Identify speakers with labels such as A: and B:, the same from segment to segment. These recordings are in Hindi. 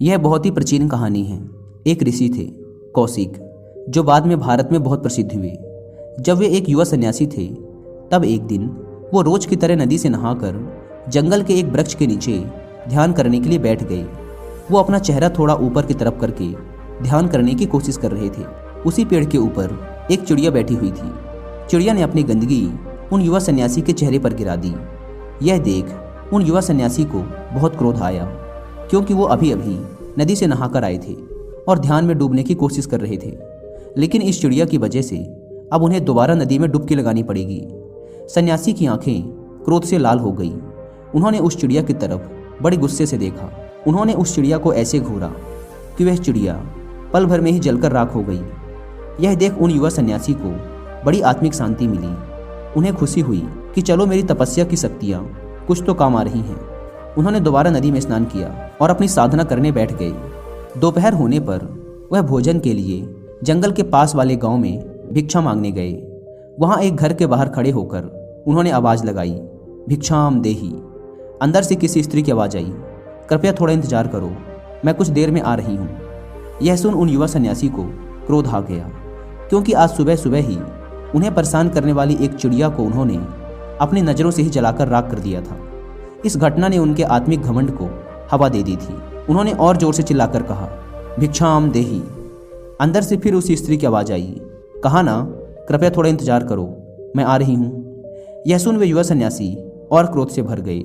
A: यह बहुत ही प्राचीन कहानी है। एक ऋषि थे कौशिक, जो बाद में भारत में बहुत प्रसिद्ध हुए। जब वे एक युवा सन्यासी थे, तब एक दिन वो रोज की तरह नदी से नहाकर जंगल के एक वृक्ष के नीचे ध्यान करने के लिए बैठ गए। वो अपना चेहरा थोड़ा ऊपर की तरफ करके ध्यान करने की कोशिश कर रहे थे। उसी पेड़ के ऊपर एक चिड़िया बैठी हुई थी। चिड़िया ने अपनी गंदगी उन युवा सन्यासी के चेहरे पर गिरा दी। यह देख उन युवा सन्यासी को बहुत क्रोध आया, क्योंकि वो अभी अभी नदी से नहाकर आए थे और ध्यान में डूबने की कोशिश कर रहे थे। लेकिन इस चिड़िया की वजह से अब उन्हें दोबारा नदी में डुबकी लगानी पड़ेगी। सन्यासी की आंखें क्रोध से लाल हो गई। उन्होंने उस चिड़िया की तरफ बड़े गुस्से से देखा। उन्होंने उस चिड़िया को ऐसे घूरा कि वह चिड़िया पल भर में ही जलकर राख हो गई। यह देख उन युवा सन्यासी को बड़ी आत्मिक शांति मिली। उन्हें खुशी हुई कि चलो मेरी तपस्या की शक्तियाँ कुछ तो काम आ रही हैं। उन्होंने दोबारा नदी में स्नान किया और अपनी साधना करने बैठ गए। दोपहर होने पर वह भोजन के लिए जंगल के पास वाले गांव में भिक्षा मांगने गए। वहां एक घर के बाहर खड़े होकर उन्होंने आवाज़ लगाई, भिक्षाम देही। अंदर से किसी स्त्री की आवाज़ आई, कृपया थोड़ा इंतजार करो, मैं कुछ देर में आ रही हूँ। यह सुन उन युवा सन्यासी को क्रोध आ गया, क्योंकि आज सुबह सुबह ही उन्हें परेशान करने वाली एक चिड़िया को उन्होंने अपनी नज़रों से ही जलाकर राख कर दिया था। इस घटना ने उनके आत्मिक घमंड को हवा दे दी थी। उन्होंने और जोर से चिल्लाकर कहा, भिक्षाम देही। अंदर से फिर उसी स्त्री की आवाज़ आई, कहा ना कृपया थोड़ा इंतजार करो, मैं आ रही हूँ। यह सुन वे युवा सन्यासी और क्रोध से भर गए।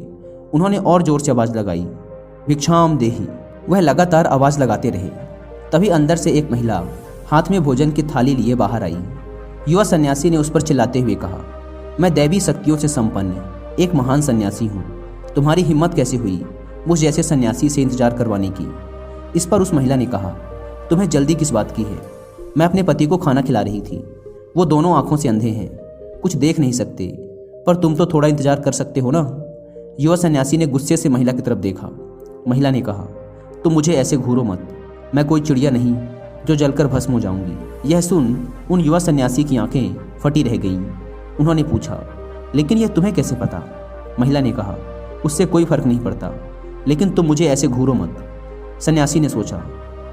A: उन्होंने और जोर से आवाज़ लगाई, भिक्षाम देही। वह लगातार आवाज़ लगाते रहे। तभी अंदर से एक महिला हाथ में भोजन की थाली लिए बाहर आई। युवा सन्यासी ने उस पर चिल्लाते हुए कहा, मैं दैवी शक्तियों से संपन्न एक महान सन्यासी हूँ। तुम्हारी हिम्मत कैसे हुई मुझ जैसे सन्यासी से इंतजार करवाने की। इस पर उस महिला ने कहा, तुम्हें जल्दी किस बात की है? मैं अपने पति को खाना खिला रही थी। वो दोनों आंखों से अंधे हैं, कुछ देख नहीं सकते, पर तुम तो थोड़ा इंतजार कर सकते हो ना। युवा सन्यासी ने गुस्से से महिला की तरफ देखा। महिला ने कहा, तुम मुझे ऐसे घूरो मत, मैं कोई चिड़िया नहीं जो जलकर भस्म हो जाऊंगी। यह सुन उन युवा सन्यासी की आंखें फटी रह गईं। उन्होंने पूछा, लेकिन यह तुम्हें कैसे पता? महिला ने कहा, उससे कोई फर्क नहीं पड़ता, लेकिन तुम मुझे ऐसे घूरो मत। सन्यासी ने सोचा,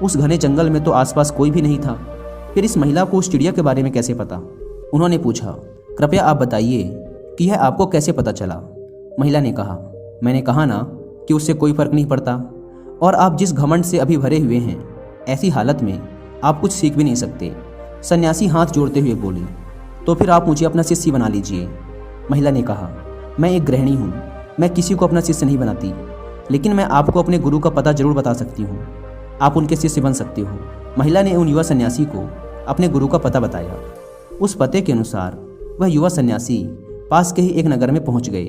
A: उस घने जंगल में तो आसपास कोई भी नहीं था, फिर इस महिला को उस चिड़िया के बारे में कैसे पता? उन्होंने पूछा, कृपया आप बताइए कि यह आपको कैसे पता चला? महिला ने कहा, मैंने कहा ना कि उससे कोई फर्क नहीं पड़ता, और आप जिस घमंड से अभी भरे हुए हैं, ऐसी हालत में आप कुछ सीख भी नहीं सकते। सन्यासी हाथ जोड़ते हुए बोले, तो फिर आप मुझे अपना शिष्य बना लीजिए। महिला ने कहा, मैं एक गृहिणी हूँ, मैं किसी को अपना शिष्य नहीं बनाती, लेकिन मैं आपको अपने गुरु का पता जरूर बता सकती हूँ, आप उनके शिष्य बन सकते हो। महिला ने उन युवा सन्यासी को अपने गुरु का पता बताया। उस पते के अनुसार वह युवा सन्यासी पास के ही एक नगर में पहुँच गए।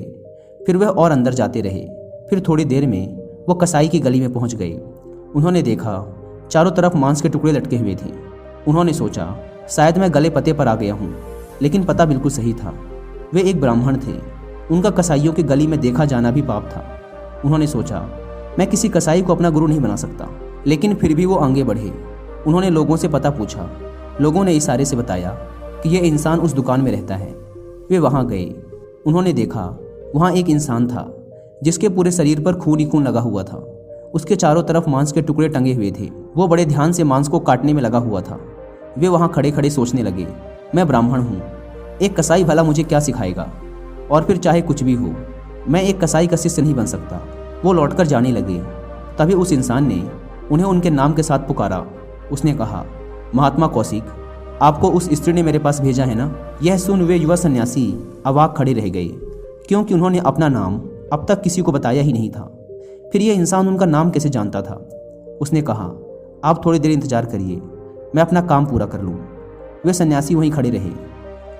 A: फिर वह और अंदर जाते रहे। फिर थोड़ी देर में वो कसाई की गली में पहुँच गए। उन्होंने देखा चारों तरफ मांस के टुकड़े लटके हुए थे। उन्होंने सोचा, शायद मैं गले पते पर आ गया हूँ, लेकिन पता बिल्कुल सही था। वे एक ब्राह्मण थे, उनका कसाईयों की गली में देखा जाना भी पाप था। उन्होंने सोचा, मैं किसी कसाई को अपना गुरु नहीं बना सकता, लेकिन फिर भी वो आगे बढ़े। उन्होंने लोगों से पता पूछा। लोगों ने इशारे से बताया कि यह इंसान उस दुकान में रहता है। वे वहाँ गए। उन्होंने देखा वहाँ एक इंसान था, जिसके पूरे शरीर पर खून ही खून लगा हुआ था। उसके चारों तरफ मांस के टुकड़े टंगे हुए थे। वो बड़े ध्यान से मांस को काटने में लगा हुआ था। वे वहाँ खड़े खड़े सोचने लगे, मैं ब्राह्मण हूँ, एक कसाई भला मुझे क्या सिखाएगा? और फिर चाहे कुछ भी हो, मैं एक कसाई का शिष्य नहीं बन सकता। वो लौटकर जाने लगे। तभी उस इंसान ने उन्हें उनके नाम के साथ पुकारा। उसने कहा, महात्मा कौशिक, आपको उस स्त्री ने मेरे पास भेजा है ना? यह सुन वे युवा सन्यासी अवाक खड़े रह गए, क्योंकि उन्होंने अपना नाम अब तक किसी को बताया ही नहीं था। फिर यह इंसान उनका नाम कैसे जानता था? उसने कहा, आप थोड़ी देर इंतजार करिए, मैं अपना काम पूरा कर लूँ। वे सन्यासी वहीं खड़े रहे।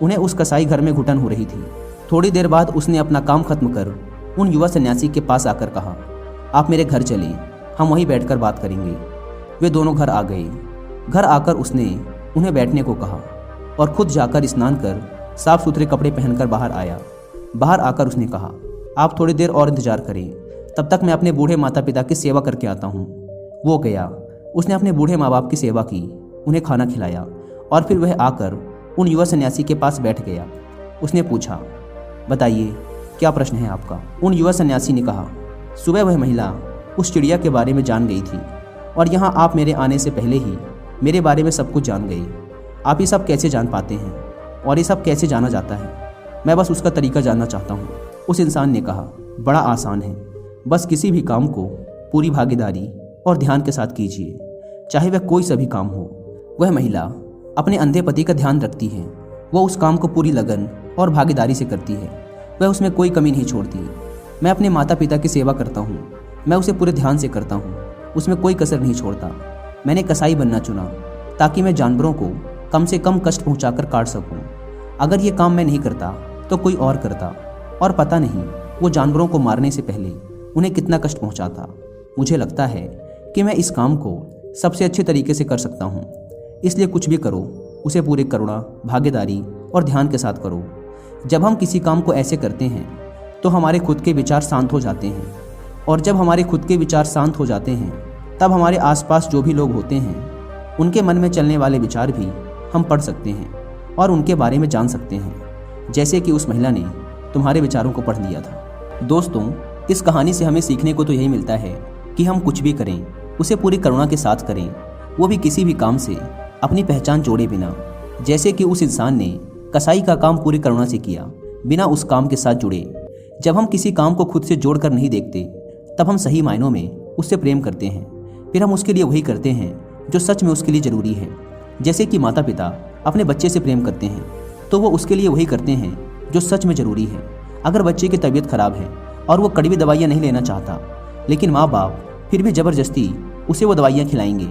A: उन्हें उस कसाई घर में घुटन हो रही थी। थोड़ी देर बाद उसने अपना काम खत्म कर उन युवा सन्यासी के पास आकर कहा, आप मेरे घर चलें, हम वहीं बैठकर बात करेंगे। वे दोनों घर आ गए। घर आकर उसने उन्हें बैठने को कहा और खुद जाकर स्नान कर साफ सुथरे कपड़े पहनकर बाहर आया। बाहर आकर उसने कहा, आप थोड़ी देर और इंतजार करें, तब तक मैं अपने बूढ़े माता पिता की सेवा करके आता हूँ। वो गया। उसने अपने बूढ़े माँ बाप की सेवा की, उन्हें खाना खिलाया और फिर वह आकर उन युवा सन्यासी के पास बैठ गया। उसने पूछा, बताइए क्या प्रश्न है आपका? उन युवा सन्यासी ने कहा, सुबह वह महिला उस चिड़िया के बारे में जान गई थी और यहाँ आप मेरे आने से पहले ही मेरे बारे में सब कुछ जान गए। आप ये सब कैसे जान पाते हैं और ये सब कैसे जाना जाता है? मैं बस उसका तरीका जानना चाहता हूँ। उस इंसान ने कहा, बड़ा आसान है, बस किसी भी काम को पूरी भागीदारी और ध्यान के साथ कीजिए, चाहे वह कोई सा भी काम हो। वह महिला अपने अंधे पति का ध्यान रखती है। वह उस काम को पूरी लगन और भागीदारी से करती है। वह उसमें कोई कमी नहीं छोड़ती। मैं अपने माता पिता की सेवा करता हूँ। मैं उसे पूरे ध्यान से करता हूँ, उसमें कोई कसर नहीं छोड़ता। मैंने कसाई बनना चुना ताकि मैं जानवरों को कम से कम कष्ट पहुँचाकर काट सकूँ। अगर ये काम मैं नहीं करता तो कोई और करता, और पता नहीं वो जानवरों को मारने से पहले उन्हें कितना कष्ट पहुँचाता। मुझे लगता है कि मैं इस काम को सबसे अच्छे तरीके से कर सकता हूँ। इसलिए कुछ भी करो, उसे पूरी करुणा, भागीदारी और ध्यान के साथ करो। जब हम किसी काम को ऐसे करते हैं तो हमारे खुद के विचार शांत हो जाते हैं, और जब हमारे खुद के विचार शांत हो जाते हैं तब हमारे आसपास जो भी लोग होते हैं उनके मन में चलने वाले विचार भी हम पढ़ सकते हैं और उनके बारे में जान सकते हैं, जैसे कि उस महिला ने तुम्हारे विचारों को पढ़ लिया था। दोस्तों, इस कहानी से हमें सीखने को तो यही मिलता है कि हम कुछ भी करें उसे पूरी करुणा के साथ करें, वो भी किसी भी काम से अपनी पहचान जोड़े बिना। जैसे कि उस इंसान ने कसाई का काम पूरी करुणा से किया, बिना उस काम के साथ जुड़े। जब हम किसी काम को खुद से जोड़कर नहीं देखते तब हम सही मायनों में उससे प्रेम करते हैं। फिर हम उसके लिए वही करते हैं जो सच में उसके लिए ज़रूरी है। जैसे कि माता पिता अपने बच्चे से प्रेम करते हैं तो वो उसके लिए वही करते हैं जो सच में ज़रूरी है। अगर बच्चे की तबीयत खराब है और वो कड़वी दवाइयाँ नहीं लेना चाहता, लेकिन माँ बाप फिर भी ज़बरदस्ती उसे वो दवाइयाँ खिलाएंगे,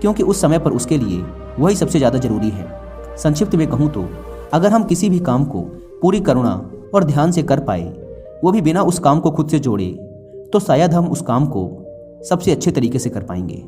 A: क्योंकि उस समय पर उसके लिए वही सबसे ज़्यादा ज़रूरी है। संक्षिप्त में कहूँ तो अगर हम किसी भी काम को पूरी करुणा और ध्यान से कर पाए, वो भी बिना उस काम को खुद से जोड़े, तो शायद हम उस काम को सबसे अच्छे तरीके से कर पाएंगे।